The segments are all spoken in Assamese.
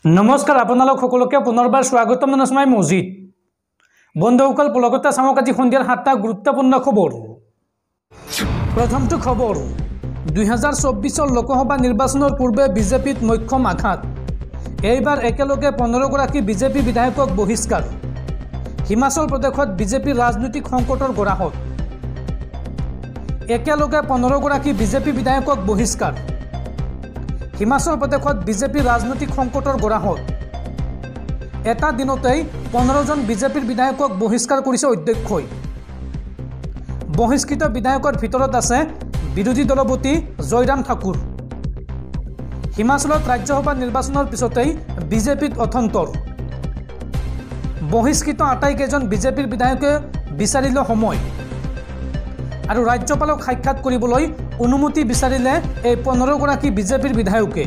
নমস্কাৰ আপোনালোক সকলোকে পুনৰবাৰ স্বাগতম জনাইছো মই মজিদ বন্ধুসকল পলকতা চামক আজি সন্ধিয়াৰ 7টা গুৰুত্বপূৰ্ণ খবৰ প্ৰথমটো খবৰ 2024 লোকসভা নিৰ্বাচনৰ পূৰ্বে বিজেপিত মক্ষম আঘাত এইবাৰ একেলগে 15 গৰাকী বিজেপি বিধায়কক বহিষ্কাৰ হিমাচল প্ৰদেশত বিজেপি ৰাজনৈতিক সংকটৰ গৰাহত একেলগে 15 গৰাকী বিজেপি বিধায়কক বহিষ্কাৰ হিমাচল প্ৰদেশত বিজেপি ৰাজনৈতিক সংকটৰ গৰাহত এটা দিনতেই 15 জন বিজেপিৰ বিধায়কক বহিষ্কাৰ কৰিছে অধ্যক্ষই বহিষ্কৃত বিধায়কৰ ভিতৰত আছে বিৰোধী দলপতি জয়ৰাম ঠাকুৰ হিমাচলত ৰাজ্যসভা নিৰ্বাচনৰ পিছতেই বিজেপিত অথন্তৰ বহিষ্কৃত আটাইকেইজন বিজেপিৰ বিধায়কে বিচাৰিলে সময় আৰু ৰাজ্যপালক সাক্ষাৎ কৰিবলৈ অনুমতি বিচাৰিলে এই 15 গৰাকী বিজেপিৰ বিধায়কে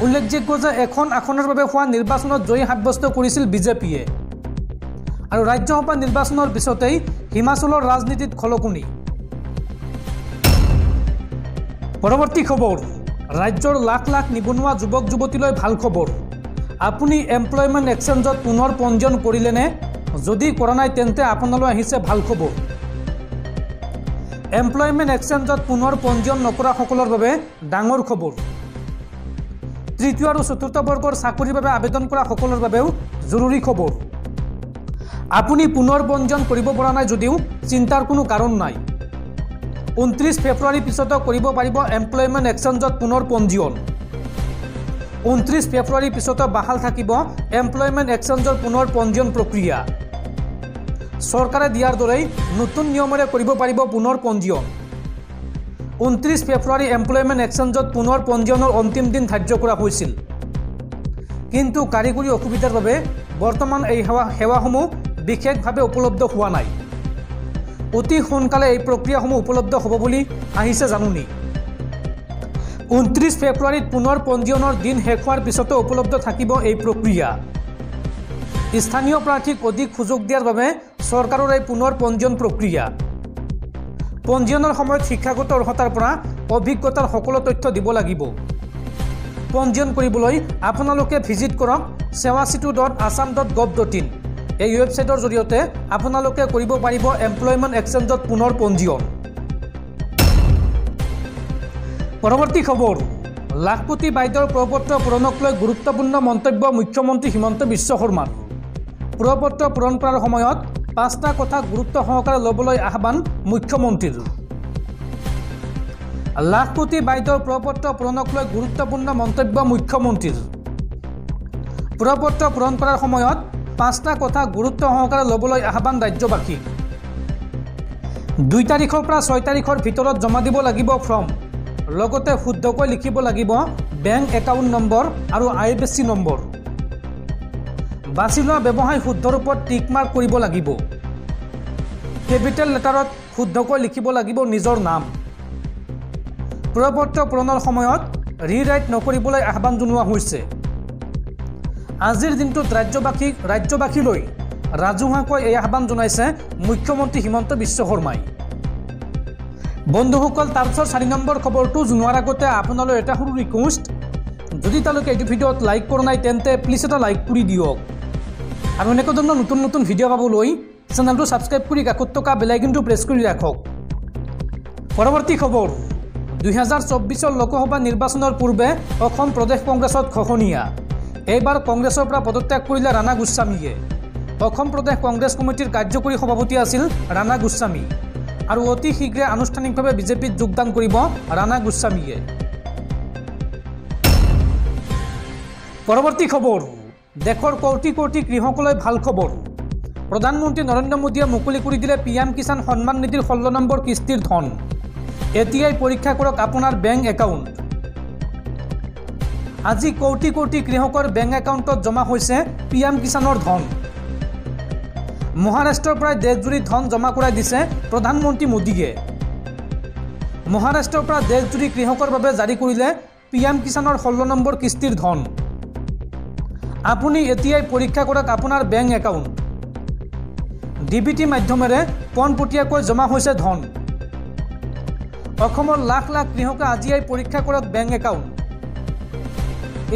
উল্লেখযোগ্য যে এখন আসনৰ বাবে হোৱা নিৰ্বাচনত জয়ী সাব্যস্ত কৰিছিল বিজেপিয়ে আৰু ৰাজ্যসভা নিৰ্বাচনৰ পিছতেই হিমাচলৰ ৰাজনীতিত খলকুনি পৰৱৰ্তী খবৰ ৰাজ্যৰ লাখ লাখ নিবনুৱা যুৱক যুৱতীলৈ ভাল খবৰ আপুনি এমপ্লয়মেণ্ট এক্সচেঞ্জত পুনৰ পঞ্জীয়ন কৰিলেনে যদি কৰা নাই তেন্তে আপোনালৈ আহিছে ভাল খবৰ এমপ্লয়মেণ্ট এক্সচেঞ্জত পুনৰ পঞ্জীয়ন নকৰা সকলৰ বাবে ডাঙৰ খবৰ তৃতীয় আৰু চতুৰ্থ বৰ্গৰ চাকৰিৰ বাবে আবেদন কৰা সকলৰ বাবেও জৰুৰী খবৰ আপুনি পুনৰ পঞ্জীয়ন কৰিব পৰা নাই যদিও চিন্তাৰ কোনো কাৰণ নাই 29 ফেব্ৰুৱাৰী পিছত কৰিব পাৰিব এমপ্লয়মেণ্ট এক্সচেঞ্জত পুনৰ পঞ্জীয়ন 29 ফেব্ৰুৱাৰী পিছত বাহাল থাকিব এমপ্লয়মেণ্ট এক্সচেঞ্জৰ পুনৰ পঞ্জীয়ন প্ৰক্ৰিয়া চৰকাৰে দিয়াৰ দৰেই নতুন নিয়মেৰে কৰিব পাৰিব পুনৰ পঞ্জীয়ন 29 ফেব্ৰুৱাৰী এমপ্লয়মেণ্ট এক্সচেঞ্জত পুনৰ পঞ্জীয়নৰ অন্তিম দিন ধাৰ্য কৰা হৈছিল কিন্তু কাৰিকৰী অসুবিধাৰ বাবে বৰ্তমান এই সেৱাসমূহ বিশেষভাৱে উপলব্ধ হোৱা নাই অতি সোনকালে এই প্ৰক্ৰিয়াসমূহ উপলব্ধ হ'ব বুলি আহিছে জাননী 29 ফেব্ৰুৱাৰীত পুনৰ পঞ্জীয়নৰ দিন শেষ হোৱাৰ পিছতো উপলব্ধ থাকিব এই প্ৰক্ৰিয়া স্থানীয় প্ৰাৰ্থীক অধিক সুযোগ দিয়াৰ বাবে চৰকাৰৰ এই পুনৰ পঞ্জীয়ন প্ৰক্ৰিয়া পঞ্জীয়নৰ সময়ত শিক্ষাগত অৰ্হতাৰ পৰা অভিজ্ঞতাৰ সকলো তথ্য দিব লাগিব পঞ্জীয়ন কৰিবলৈ আপোনালোকে ভিজিট কৰক sewasetu.assam.gov.in এই ৱেবছাইটৰ জৰিয়তে আপোনালোকে কৰিব পাৰিব এমপ্লয়মেণ্ট এক্সচেঞ্জত পুনৰ পঞ্জীয়ন পৰৱৰ্তী খবৰ লাখপতি বাইদেউৰ প্ৰপত্ৰ পূৰণক লৈ গুৰুত্বপূৰ্ণ মন্তব্য মুখ্যমন্ত্ৰী হিমন্ত বিশ্ব শৰ্মাৰ প্ৰপত্ৰ পূৰণ কৰাৰ সময়ত 5টা কথা গুৰুত্ব সহকাৰে ল'বলৈ আহ্বান মুখ্যমন্ত্ৰীৰ লাখপতি বাইদেউৰ প্ৰপত্ৰ পূৰণক লৈ গুৰুত্বপূৰ্ণ মন্তব্য মুখ্যমন্ত্ৰীৰ প্ৰপত্ৰ পূৰণ কৰাৰ সময়ত 5টা কথা গুৰুত্ব সহকাৰে ল'বলৈ আহ্বান ৰাজ্যবাসীক 2 তাৰিখৰ পৰা 6 তাৰিখৰ ভিতৰত জমা দিব লাগিব ফৰ্ম লগতে শুদ্ধকৈ লিখিব লাগিব বেংক একাউণ্ট নম্বৰ আৰু IFSC নম্বৰ বাছি লোৱা ব্যৱসায় শুদ্ধ ৰূপত টিক মাৰ্ক কৰিব লাগিব কেপিটেল লেটাৰত শুদ্ধকৈ লিখিব লাগিব নিজৰ নাম প্ৰপত্ৰ পূৰণৰ সময়ত ৰিৰাইট নকৰিবলৈ আহ্বান জনোৱা হৈছে আজিৰ দিনটোত ৰাজ্যবাসীলৈ ৰাজহুৱাকৈ এই আহ্বান জনাইছে মুখ্যমন্ত্ৰী হিমন্ত বিশ্ব শৰ্মাই বন্ধুসকল তাৰপিছত 4 নম্বৰ খবৰটো জনোৱাৰ আগতে আপোনালৈ এটা সৰু ৰিকুৱেষ্ট যদি তেওঁলোকে এইটো ভিডিঅ'ত লাইক কৰা নাই তেন্তে প্লিজ এটা লাইক কৰি দিয়ক আৰু এনেকুৱা ধৰণৰ নতুন নতুন ভিডিঅ' পাবলৈ চেনেলটো ছাবস্ক্ৰাইব কৰি কাষত থকা বেল আইকনটো প্ৰেছ কৰি ৰাখক পৰৱৰ্তী খবৰ 2024 লোকসভা নিৰ্বাচনৰ পূৰ্বে অসম প্ৰদেশ কংগ্ৰেছত খহনীয়া এইবাৰ কংগ্ৰেছৰ পৰা পদত্যাগ কৰিলে ৰাণা গোস্বামীয়ে অসম প্ৰদেশ কংগ্ৰেছ কমিটিৰ কাৰ্যকৰী সভাপতি আছিল ৰাণা গোস্বামী আৰু অতি শীঘ্ৰে আনুষ্ঠানিকভাৱে বিজেপিত যোগদান কৰিব ৰাণা গোস্বামীয়ে পৰৱৰ্তী খবৰ দেশৰ কোটি কোটি কৃষকলৈ ভাল খবৰ প্ৰধানমন্ত্ৰী নৰেন্দ্ৰ মোদীয়ে মুকলি কৰি দিলে PM কিষাণ সন্মান নিধিৰ 16 নম্বৰ কিস্তিৰ ধন এতিয়াই পৰীক্ষা কৰক আপোনাৰ বেংক একাউণ্ট আজি কোটি কোটি কৃষকৰ বেংক একাউণ্টত জমা হৈছে PM কিষাণৰ ধন মহাৰাষ্ট্ৰৰ পৰা দেশজুৰি ধন জমা কৰাই দিছে প্ৰধানমন্ত্ৰী মোদীয়ে মহাৰাষ্ট্ৰৰ পৰা দেশজুৰি কৃষকৰ বাবে জাৰি কৰিলে PM কিষাণৰ 16 নম্বৰ কিস্তিৰ ধন আপুনি এতিয়াই পৰীক্ষা কৰক আপোনাৰ বেংক একাউণ্ট DBT মাধ্যমেৰে পোনপটীয়াকৈ জমা হৈছে ধন অসমৰ লাখ লাখ কৃষকে আজিয়েই পৰীক্ষা কৰক বেংক একাউণ্ট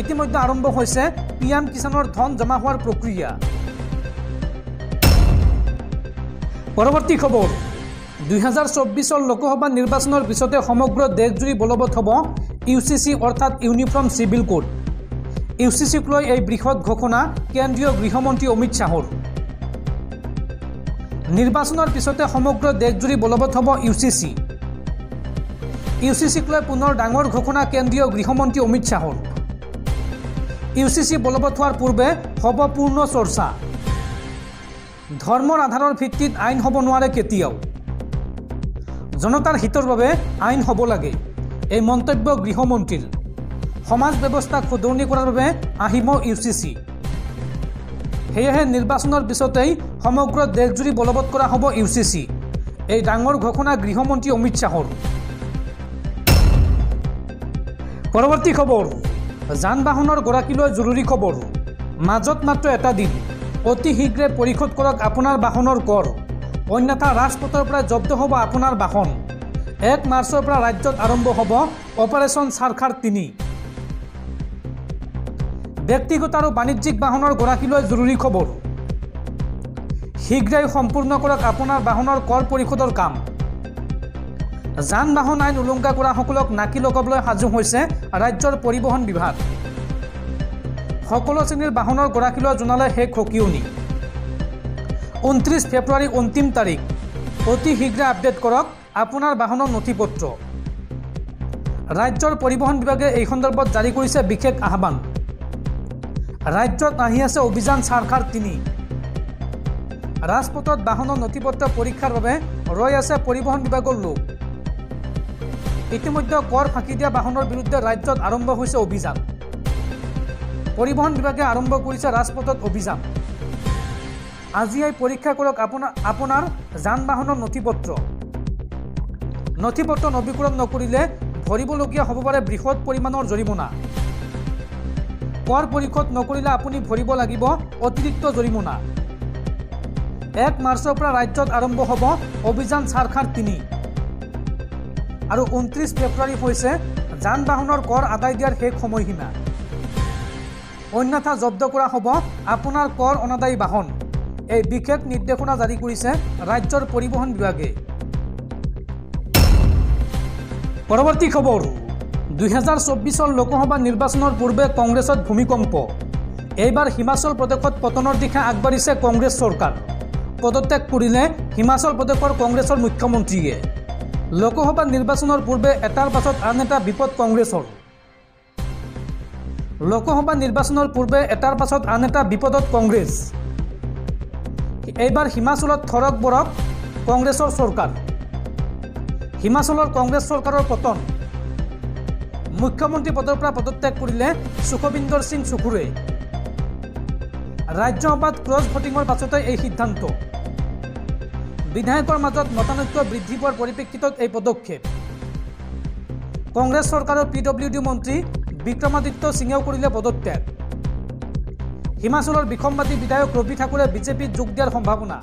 ইতিমধ্যে আৰম্ভ হৈছে পিএম কিষাণৰ ধন জমা হোৱাৰ প্ৰক্ৰিয়া। পৰৱৰ্তী খবৰ 2024 লোকসভা নিৰ্বাচনৰ পিছতে সমগ্ৰ দেশজুৰি বলবৎ হ'ব UCC অৰ্থাৎ ইউনিফৰ্ম চিভিল কোড। UCCক লৈ এই বৃহৎ ঘোষণা কেন্দ্ৰীয় গৃহমন্ত্ৰী অমিত শ্বাহৰ। নিৰ্বাচনৰ পিছতে সমগ্ৰ দেশজুৰি বলবৎ হ'ব UCC। UCCক লৈ পুনৰ ডাঙৰ ঘোষণা কেন্দ্ৰীয় গৃহমন্ত্ৰী অমিত শ্বাহৰ। UCC বলবৎ হোৱাৰ পূৰ্বে হ'ব পূৰ্ণ চৰ্চা। ধৰ্মৰ আধাৰৰ ভিত্তিত আইন হ'ব নোৱাৰে কেতিয়াও। জনতাৰ হিতৰ বাবে আইন হ'ব লাগে, এই মন্তব্য গৃহমন্ত্ৰীৰ। সমাজ ব্যৱস্থাক শুধৰণি কৰাৰ বাবে আহিব UCC। সেয়েহে নিৰ্বাচনৰ পিছতেই সমগ্ৰ দেশজুৰি বলবৎ কৰা হ'ব UCC। এই ডাঙৰ ঘোষণা গৃহমন্ত্ৰী অমিত শ্বাহৰ। পৰৱৰ্তী খবৰ যান বাহনৰ গৰাকীলৈ জৰুৰী খবৰ। মাজত মাত্ৰ এটা দিন, অতি শীঘ্ৰে পৰিশোধ কৰক আপোনাৰ বাহনৰ কৰ, অন্যথা ৰাজপথৰ পৰা জব্দ হ'ব আপোনাৰ বাহন। 1 মাৰ্চৰ পৰা ৰাজ্যত আৰম্ভ হ'ব অপাৰেশ্যন চাৰখাৰ 3। ব্যক্তিগত আৰু বাণিজ্যিক বাহনৰ গৰাকীলৈ জৰুৰী খবৰ। শীঘ্ৰেই সম্পূৰ্ণ কৰক আপোনাৰ বাহনৰ কৰ পৰিশোধৰ কাম। যান বাহন আইন উলংঘা কৰাসকলক নাকি লগাবলৈ সাজু হৈছে ৰাজ্যৰ পৰিবহণ বিভাগ। সকলো শ্ৰেণীৰ বাহনৰ গৰাকীলৈ জনালে শেষ সকিয়নি। 29 ফেব্ৰুৱাৰী অন্তিম তাৰিখ। অতি শীঘ্ৰে আপডেট কৰক আপোনাৰ বাহনৰ নথি পত্ৰ। ৰাজ্যৰ পৰিবহণ বিভাগে এই সন্দৰ্ভত জাৰি কৰিছে বিশেষ আহ্বান। ৰাজ্যত আহি আছে অভিযান চাৰখাৰ 3। ৰাজপথত বাহনৰ নথি পত্ৰ পৰীক্ষাৰ বাবে ৰৈ আছে পৰিবহণ বিভাগৰ লোক। ইতিমধ্যে কৰ ফাঁকি দিয়া বাহনৰ বিৰুদ্ধে ৰাজ্যত আৰম্ভ হৈছে অভিযান। পৰিবহণ বিভাগে আৰম্ভ কৰিছে ৰাজপথত অভিযান। আজিয়াই পৰীক্ষা কৰক আপোনাৰ যান বাহনৰ নথি পত্ৰ। নথি পত্ৰ নৱীকৰণ নকৰিলে ভৰিবলগীয়া হ'ব পাৰে বৃহৎ পৰিমাণৰ জৰিমনা। কৰ পৰিশোধ নকৰিলে আপুনি ভৰিব লাগিব অতিৰিক্ত জৰিমনা। 1 মাৰ্চৰ পৰা ৰাজ্যত আৰম্ভ হ'ব অভিযান চাৰখাৰ 3 আৰু 29 ফেব্ৰুৱাৰী হৈছে যান বাহনৰ কৰ আদায় দিয়াৰ শেষ সময়সীমা। অন্যথা জব্দ কৰা হ'ব আপোনাৰ কৰ অনাদায়ী বাহন। এই বিশেষ নিৰ্দেশনা জাৰি কৰিছে ৰাজ্যৰ পৰিবহণ বিভাগে। পৰৱৰ্তী খবৰ 2024 লোকসভা নিৰ্বাচনৰ পূৰ্বে কংগ্ৰেছত ভূমিকম্প। এইবাৰ হিমাচল প্ৰদেশত পতনৰ দিশে আগবাঢ়িছে কংগ্ৰেছ চৰকাৰ। পদত্যাগ কৰিলে হিমাচল প্ৰদেশৰ কংগ্ৰেছৰ মুখ্যমন্ত্ৰীয়ে। লোকসভা নিৰ্বাচনৰ পূৰ্বে এটাৰ পাছত আন এটা বিপদ কংগ্ৰেছৰ। লোকসভা নিৰ্বাচনৰ পূৰ্বে এটাৰ পাছত আন এটা বিপদত কংগ্ৰেছ। এইবাৰ হিমাচলত থৰক বৰক কংগ্ৰেছৰ চৰকাৰ। হিমাচলৰ কংগ্ৰেছ চৰকাৰৰ পতন। মুখ্যমন্ত্ৰী পদৰ পৰা পদত্যাগ কৰিলে সুখবিন্দৰ সিং সুখুৰে। ৰাজ্যসভাত ক্ৰছ ভোটিঙৰ পাছতে এই সিদ্ধান্ত। বিধায়কৰ মাজত মতানৈক্য বৃদ্ধি পোৱাৰ পৰিপ্ৰেক্ষিতত এই পদক্ষেপ। কংগ্ৰেছ চৰকাৰৰ PWD মন্ত্ৰী বিক্ৰমাদিত্য সিঙেও কৰিলে পদত্যাগ। হিমাচলৰ বিসম্বাদী বিধায়ক ৰবি ঠাকুৰে বিজেপিত যোগ দিয়াৰ সম্ভাৱনা।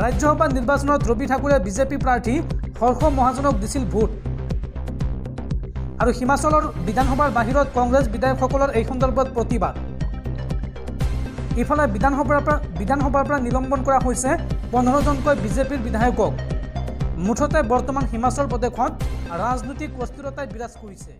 ৰাজ্যসভা নিৰ্বাচনত ৰবি ঠাকুৰে বিজেপি প্ৰাৰ্থী হৰ্ষ মহাজনক দিছিল ভোট। আৰু হিমাচলৰ বিধানসভাৰ বাহিৰত কংগ্ৰেছ বিধায়কসকলৰ এই সন্দৰ্ভত প্ৰতিবাদ। ইফালে বিধানসভাৰ পৰা নিলম্বন কৰা হৈছে 15জনকৈ বিজেপিৰ বিধায়কক। মুঠতে বৰ্তমান হিমাচল প্ৰদেশত ৰাজনৈতিক অস্থিৰতাই বিৰাজ কৰিছে।